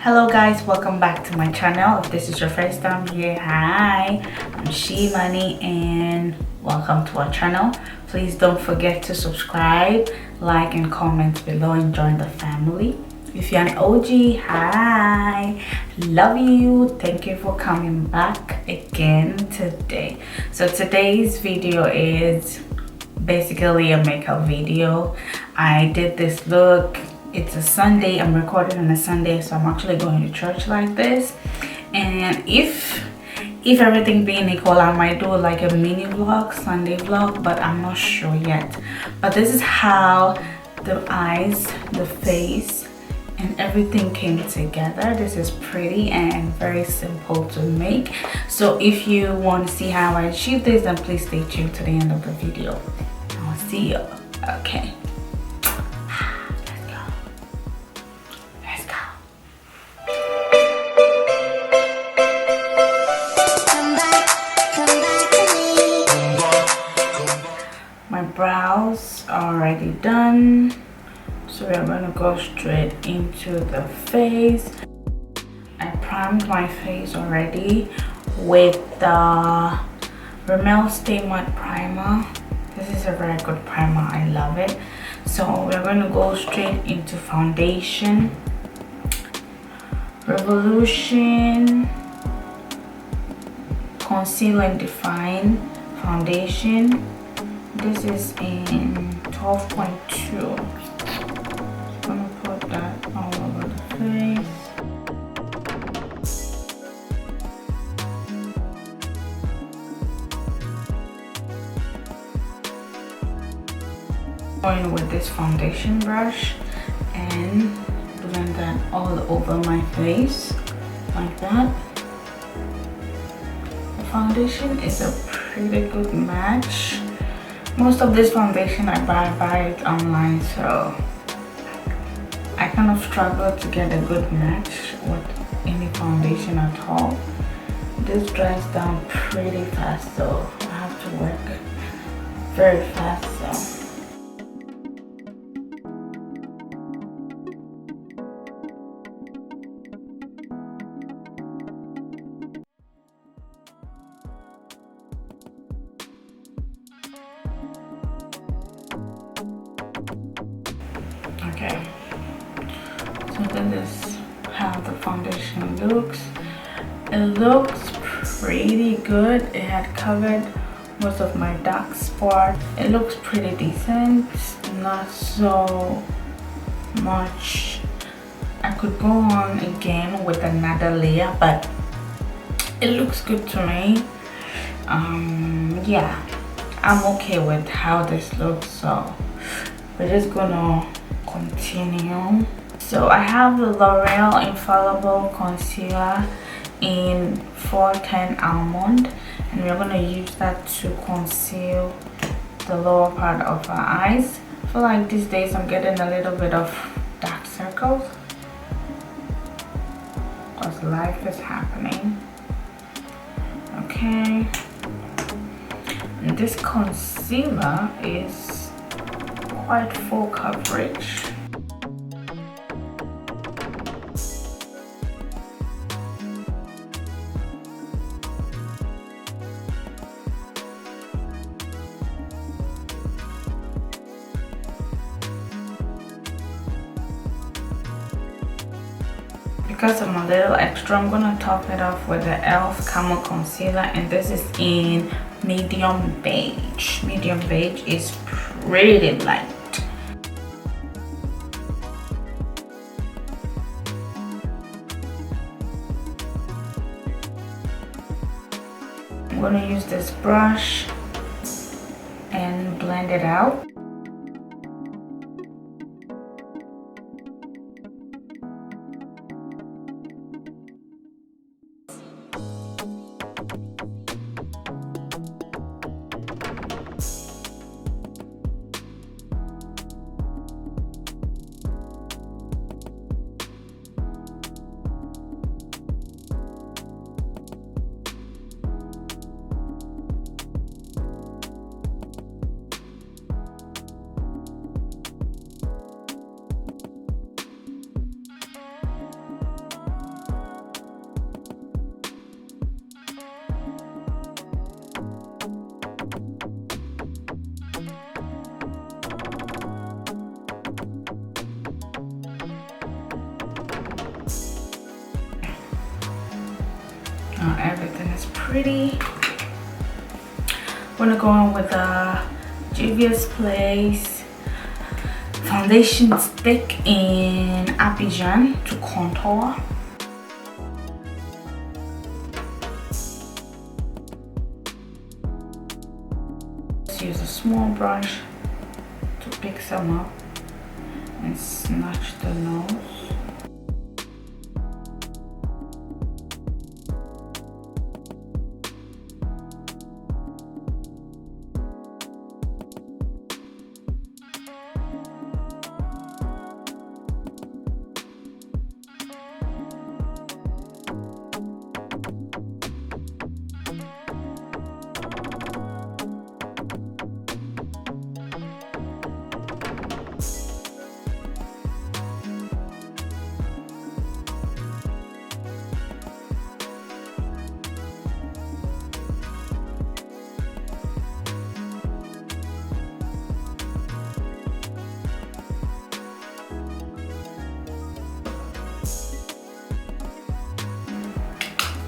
Hello guys, welcome back to my channel. If this is your first time here, hi, I'm Shee Money and welcome to our channel. Please don't forget to subscribe, like and comment below and join the family. If you're an OG, hi, love you. Thank you for coming back again today. So today's video is basically a makeup video. I did this look. It's a Sunday. I'm recording on a Sunday, so I'm actually going to church like this. And if everything being equal, I might do like a mini vlog, Sunday vlog, but I'm not sure yet. But this is how the eyes, the face and everything came together. This is pretty and very simple to make. So if you want to see how I achieve this, then please stay tuned to the end of the video. I'll see you. Okay. My brows are already done, so we're going to go straight into the face. I primed my face already with the Rimmel Stay Matte Primer. This is a very good primer, I love it. So we're going to go straight into foundation. Revolution Conceal and Define foundation. This is in 12.2. I'm gonna put that all over the face. Going with this foundation brush and blend that all over my face like that. The foundation is a pretty good match. Most of this foundation I buy it online, so I kind of struggle to get a good match with any foundation at all. This dries down pretty fast, so I have to work very fast. So okay, so this is how the foundation looks. It looks pretty good. It had covered most of my dark spots. It looks pretty decent, not so much. I could go on again with another layer, but it looks good to me. Yeah, I'm okay with how this looks, so we're just gonna continue. So I have the L'Oreal Infallible Concealer in 410 Almond, and we're gonna use that to conceal the lower part of our eyes. I feel like these days I'm getting a little bit of dark circles because life is happening. Okay, and this concealer is quite full coverage. Because I'm a little extra, I'm gonna top it off with the e.l.f. Camo Concealer, and this is in medium beige. Medium beige is pretty light. I'm gonna use this brush and blend it out. Everything is pretty. I'm gonna go on with the Juvia's Place foundation stick in Abidjan to contour. Let's use a small brush to pick some up and snatch the nose.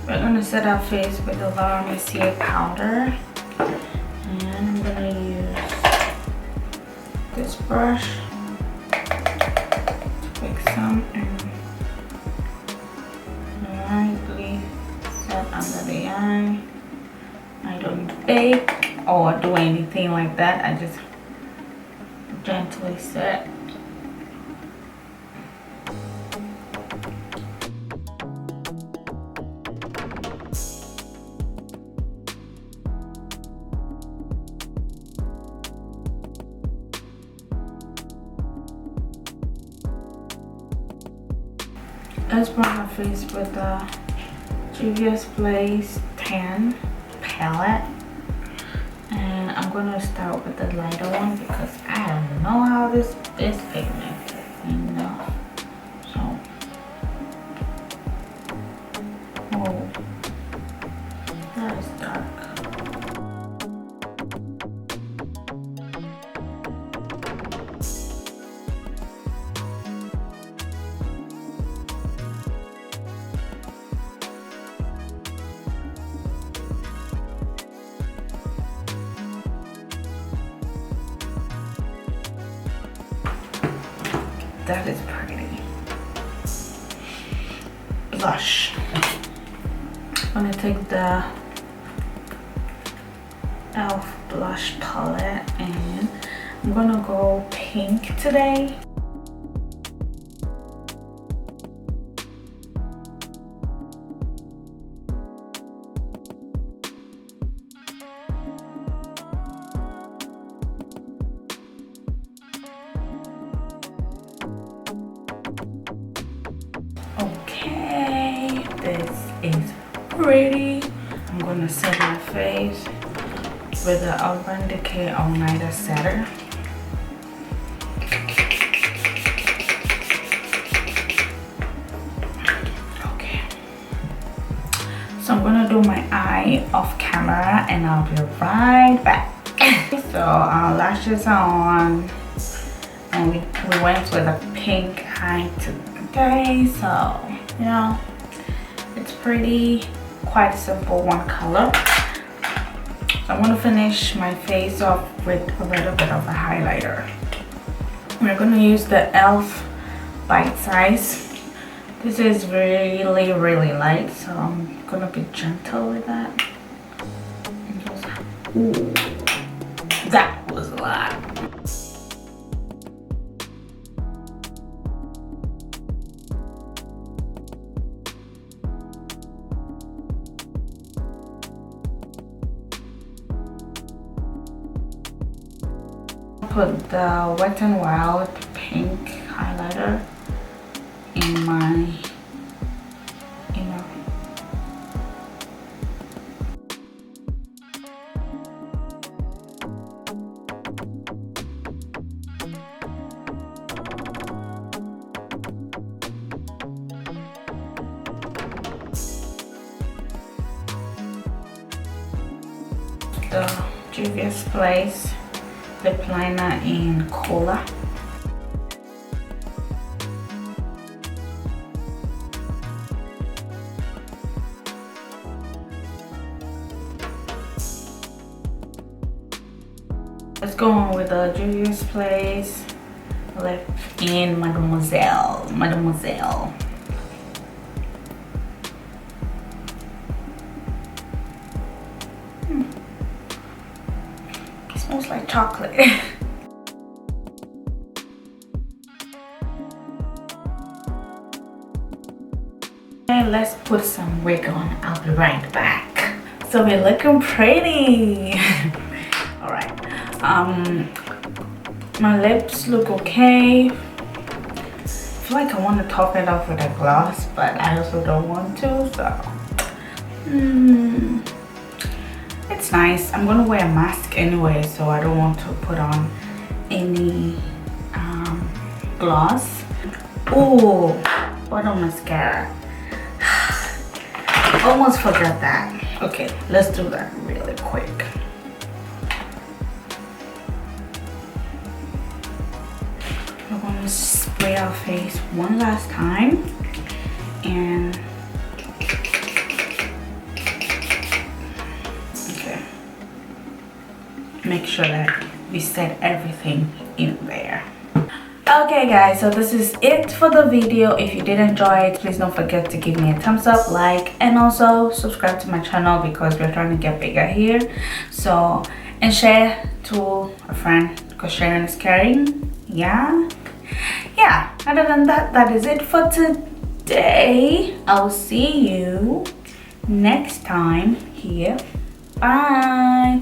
We're gonna set our face with the Laura Mercier powder, and I'm gonna use this brush to pick some and lightly set under the eye. I don't bake or do anything like that. I just gently set. Let's brush our face with the Juvia's Place Tan palette, and I'm gonna start with the lighter one because I don't know how this is pigmented, you know. So, oh, that is dark. That is pretty. Blush. I'm gonna take the e.l.f. blush palette and I'm gonna go pink today. Okay, this is pretty. I'm gonna set my face with the Urban Decay All Nighter Setter. Okay, so I'm gonna do my eye off camera and I'll be right back. So our lashes are on and we went with a pink eye today, so you know it's pretty quite simple, one color. So I'm going to finish my face off with a little bit of a highlighter. We're going to use the e.l.f. Bite Size. This is really light, so I'm going to be gentle with that. And just, ooh, that was a lot. Put the Wet n Wild pink highlighter in my the Juvia's Place lip liner in Cola. let's go on with the Juvia's Place lip in Mademoiselle. It smells like chocolate. Okay, let's put some wig on. I'll be right back. So we're looking pretty. All right. My lips look okay. I feel like I want to top it off with a gloss, but I also don't want to. So, it's nice. I'm gonna wear a mask anyway, so I don't want to put on any gloss. Oh, bottle mascara. Almost forgot that. Okay, let's do that really quick. We're going to spray our face one last time and okay, make sure that we set everything in there. Okay guys, so this is it for the video. If you did enjoy it, please don't forget to give me a thumbs up, like, and also subscribe to my channel because we're trying to get bigger here. So, and share to a friend because sharing is caring. Yeah, other than that, that is it for today. I'll see you next time here. Bye.